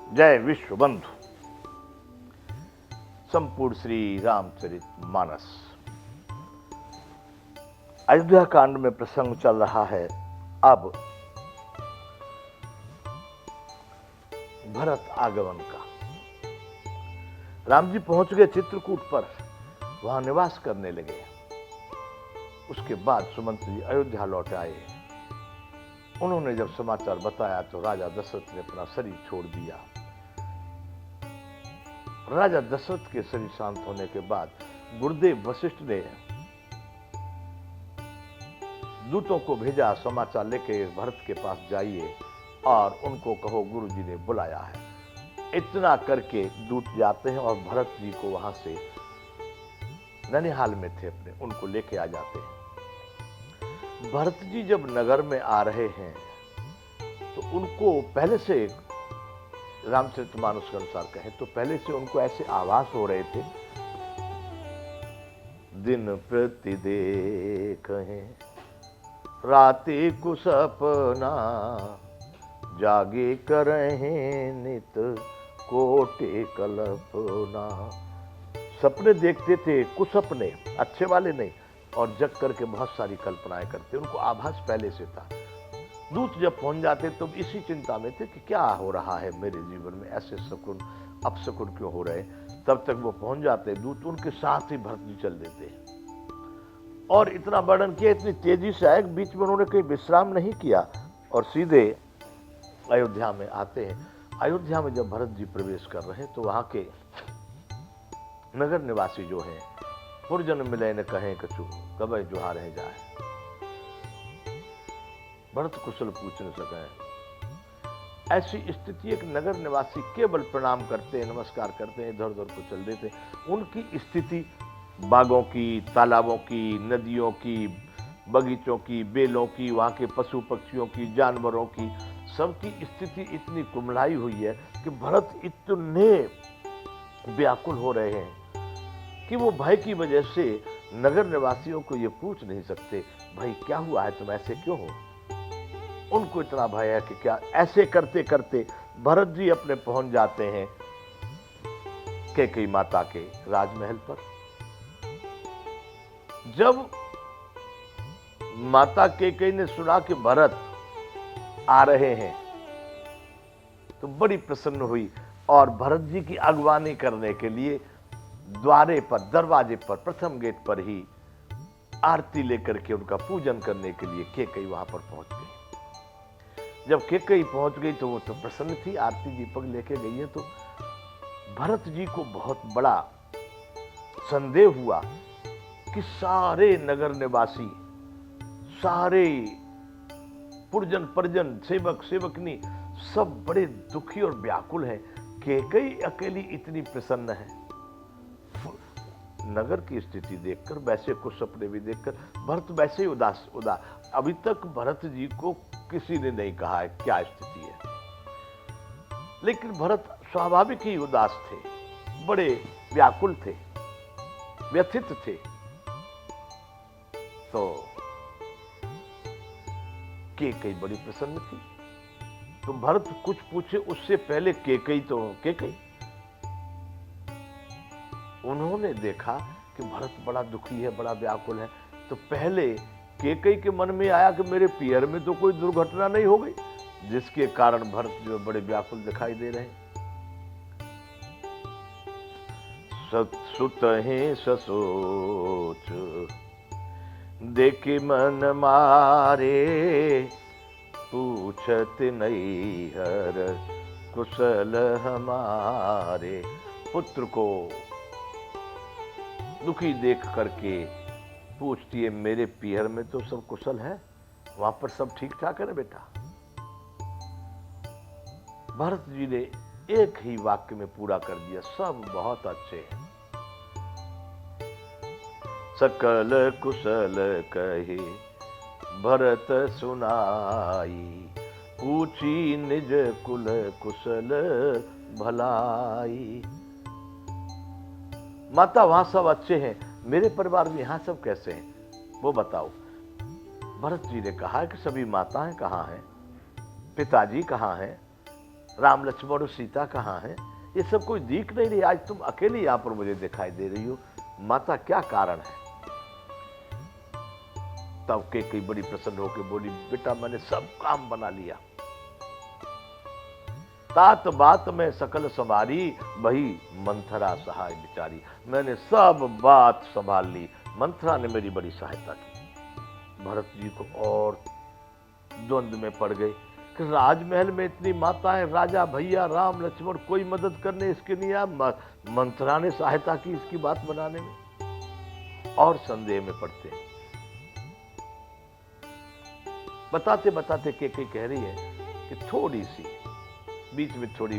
जय विश्व बंधु। संपूर्ण श्री रामचरित मानस। अयोध्या कांड में प्रसंग चल रहा है अब भरत आगमन का। राम जी पहुंच गए चित्रकूट पर, वहां निवास करने लगे। उसके बाद सुमंत जी अयोध्या लौट आए। उन्होंने जब समाचार बताया तो राजा दशरथ ने अपना शरीर छोड़ दिया। राजा दशरथ के शरीर शांत होने के बाद गुरुदेव वशिष्ठ ने दूतों को भेजा, समाचार लेके भरत के पास जाइए और उनको कहो गुरु जी ने बुलाया है। इतना करके दूत जाते हैं और भरत जी को वहां से, ननिहाल में थे अपने, उनको लेके आ जाते हैं। भरत जी जब नगर में आ रहे हैं तो उनको पहले से, रामचरितमानस के अनुसार कहें तो पहले से उनको ऐसे आभास हो रहे थे, दिन प्रति देखें राति को सपना, जागे करें नित कोटि कल्पना। सपने देखते थे, कुछ सपने अच्छे वाले नहीं, और जग करके बहुत सारी कल्पनाएं करते। उनको आभास पहले से था। दूत जब पहुंच जाते तब इसी चिंता में थे कि क्या हो रहा है मेरे जीवन में, ऐसे शकुन अपशकुन क्यों हो रहे। तब तक वो पहुंच जाते दूत, उनके साथ ही भरत जी चल देते और इतना वर्णन किया, इतनी तेजी से आए, बीच में उन्होंने कहीं विश्राम नहीं किया और सीधे अयोध्या में आते हैं। अयोध्या में जब भरत जी प्रवेश कर रहे हैं तो वहां के नगर निवासी जो हैं, पुरजन मिले न कहें कछु, कबे जुहा रह जाए। भरत कुशल पूछ न सके। ऐसी स्थिति एक नगर निवासी केवल प्रणाम करते हैं, नमस्कार करते हैं, इधर उधर को चल देते। उनकी स्थिति बागों की, तालाबों की, नदियों की, बगीचों की, बेलों की, वहां के पशु पक्षियों की, जानवरों की, सबकी स्थिति इतनी कुमलाई हुई है कि भरत इतने व्याकुल हो रहे हैं कि वो भय की वजह से नगर निवासियों को ये पूछ नहीं सकते, भाई क्या हुआ है, तुम ऐसे क्यों हो। उनको इतना भय है कि क्या। ऐसे करते करते भरत जी अपने पहुंच जाते हैं कैकेयी माता के राजमहल पर। जब माता कैकेयी ने सुना कि भरत आ रहे हैं तो बड़ी प्रसन्न हुई और भरत जी की अगवानी करने के लिए द्वारे पर, दरवाजे पर, प्रथम गेट पर ही आरती लेकर के उनका पूजन करने के लिए कैकेयी वहां पर पहुंच गई। जब कैकेयी पहुंच गई तो वो तो प्रसन्न थी, आरती दीपक लेके गई है। तो भरत जी को बहुत बड़ा संदेह हुआ कि सारे नगर निवासी, सारे पुरजन परिजन, सेवक सेवकनी सब बड़े दुखी और व्याकुल हैं। कैकेयी अकेली इतनी प्रसन्न है। नगर की स्थिति देखकर, वैसे कुछ सपने भी देखकर भरत वैसे ही उदास। अभी तक भरत जी को किसी ने नहीं कहा है क्या स्थिति है, लेकिन भरत स्वाभाविक ही उदास थे, बड़े व्याकुल थे, व्यथित थे। तो कैकेयी बड़ी प्रसन्न थी। तो भरत कुछ पूछे उससे पहले कैकेयी उन्होंने देखा कि भरत बड़ा दुखी है, बड़ा व्याकुल है। तो पहले कैकेयी के मन में आया कि मेरे पियर में तो कोई दुर्घटना नहीं हो गई जिसके कारण भरत जो बड़े व्याकुल दिखाई दे रहे। सुतहि ससोच देखि मन मारे, पूछत नैहर कुशल हमारे। पुत्र को दुखी देख करके पूछती है, मेरे पियर में तो सब कुशल है, वहां पर सब ठीक ठाक है ना बेटा। भरत जी ने एक ही वाक्य में पूरा कर दिया, सब बहुत अच्छे हैं। सकल कुशल कहे भरत सुनाई, पूछी निज कुल कुशल भलाई। माता वहां सब अच्छे हैं, मेरे परिवार में यहां सब कैसे हैं वो बताओ। भरत जी ने कहा कि सभी माताएं कहां हैं, पिताजी कहां हैं, राम लक्ष्मण और सीता कहाँ हैं? ये सब कोई दिख नहीं रही, आज तुम अकेली यहाँ पर मुझे दिखाई दे रही हो, माता क्या कारण है? तब कैकेयी बड़ी प्रसन्न होकर बोली, बेटा मैंने सब काम बना लिया, तात बात में सकल संभारी, वही मंथरा सहाय बिचारी। मैंने सब बात संभाल ली, मंथरा ने मेरी बड़ी सहायता की। भरत जी को और द्वंद में पड़ गए कि राजमहल में इतनी माताएं, राजा भैया राम लक्ष्मण, कोई मदद करने इसके नहीं आया, मंथरा ने सहायता की इसकी बात बनाने में। और संदेह में पड़ते हैं। बताते बताते कैकेयी कह रही है कि थोड़ी सी बीच में थोड़ी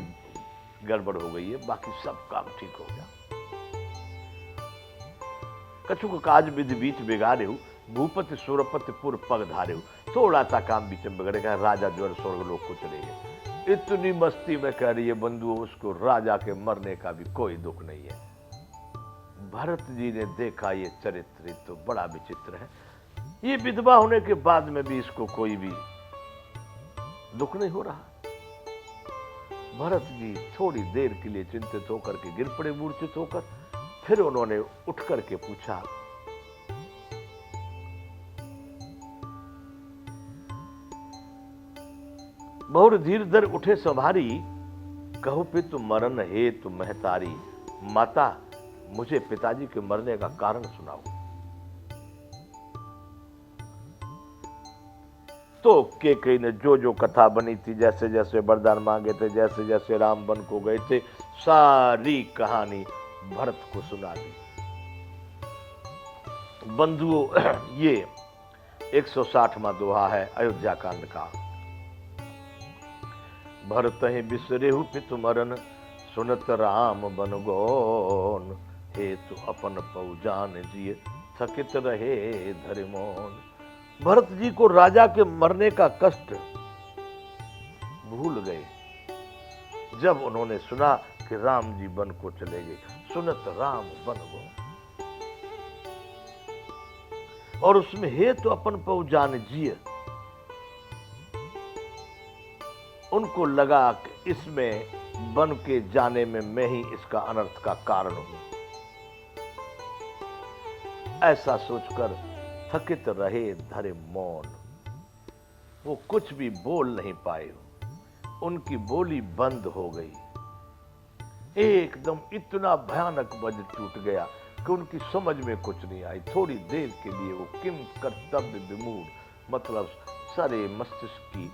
गड़बड़ हो गई है, बाकी सब काम ठीक हो गया। कछुक काज विधि बीच बिगाड़े हो, भूपति सुरपति पुर पग धारे हो। थोड़ा सा काम बीच में बिगड़ेगा, राजा जो है स्वर्ग लोक को चले गए। इतनी मस्ती में कह रही है बंधुओं, उसको राजा के मरने का भी कोई दुख नहीं है। भरत जी ने देखा ये चरित्र तो बड़ा विचित्र है, ये विधवा होने के बाद में भी इसको कोई भी दुख नहीं हो रहा। भरत जी थोड़ी देर के लिए चिंतित होकर के गिर पड़े, मूर्छित होकर। फिर उन्होंने उठ करके पूछा, बहुर धीर धर उठे संभारी, कहो पितु मरण हे तु महतारी। माता मुझे पिताजी के मरने का कारण सुनाओ। तो कैकेयी ने जो जो कथा बनी थी, जैसे जैसे वरदान मांगे थे, जैसे जैसे राम वन को गए थे, सारी कहानी भरत को सुना दी। बंधुओं, ये 160वां दोहा है अयोध्या कांड का। भरत ही बिसरेहु पितु मरन, सुनत राम बन गौन। हेतु अपन पौ जान जिय, थकित रहे धरि मौन। भरत जी को राजा के मरने का कष्ट भूल गए जब उन्होंने सुना कि राम जी वन को चले गए। सुनत राम बन गो, और उसमें हेतु अपन पौ जान जिय, उनको लगा कि इसमें बन के जाने में मैं ही इसका अनर्थ का कारण हूं। ऐसा सोचकर थकित रहे धरे मौन, वो कुछ भी बोल नहीं पाए, उनकी बोली बंद हो गई। एकदम इतना भयानक वज्र टूट गया कि उनकी समझ में कुछ नहीं आई। थोड़ी देर के लिए वो किम कर्तव्य विमूढ़, मतलब सारे मस्तिष्क की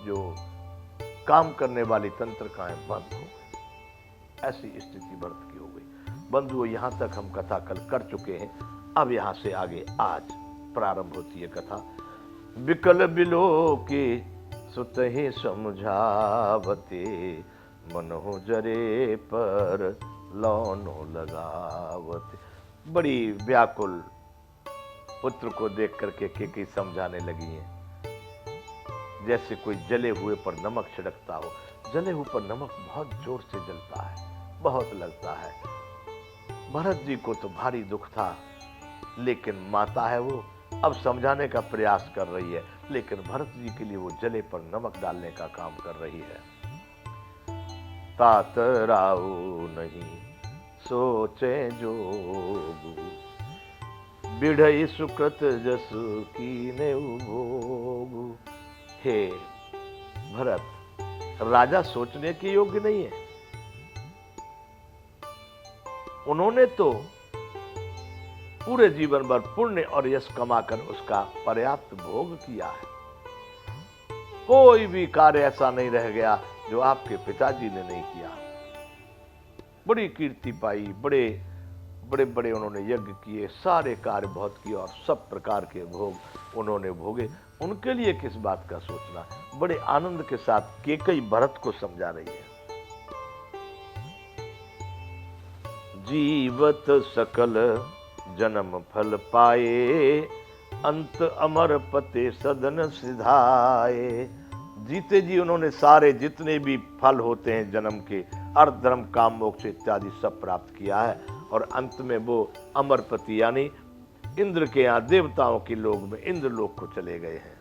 जो काम करने वाली तंत्रिकाएं बंद हो गई। ऐसी स्थिति भरत की हो गई। बंधुओं, यहां तक हम कथा कल कर चुके हैं। अब यहां से आगे आज प्रारंभ होती है कथा। विकल बिलो के सुतहि समझावते, मनहु जरे पर लौनो लगावते। बड़ी व्याकुल पुत्र को देख करके कैकेयी समझाने लगी है, जैसे कोई जले हुए पर नमक छिड़कता हो। जले हुए पर नमक बहुत जोर से जलता है, बहुत लगता है। भरत जी को तो भारी दुख था, लेकिन माता है वो, अब समझाने का प्रयास कर रही है, लेकिन भरत जी के लिए वो जले पर नमक डालने का काम कर रही है। तात राऊ नहीं सोचे जोगु, बिढ़ई सुकृत जसु कीने भोगु। हे भरत, राजा सोचने के योग्य नहीं है। उन्होंने तो पूरे जीवन भर पुण्य और यश कमाकर उसका पर्याप्त भोग किया है। कोई भी कार्य ऐसा नहीं रह गया जो आपके पिताजी ने नहीं किया। बड़ी कीर्ति पाई, बड़े बड़े बड़े उन्होंने यज्ञ किए, सारे कार्य बहुत किए और सब प्रकार के भोग उन्होंने भोगे। उनके लिए किस बात का सोचना। बड़े आनंद के साथ कैकेयी भरत को समझा रही है। जीवत सकल जन्म फल पाए, अंत अमर पते सदन सिधाए। जीते जी उन्होंने सारे जितने भी फल होते हैं जन्म के, अर्थ धर्म काम मोक्ष इत्यादि सब प्राप्त किया है, और अंत में वो अमरपति यानी इंद्र के यहाँ देवताओं के लोक में इंद्र लोक को चले गए हैं।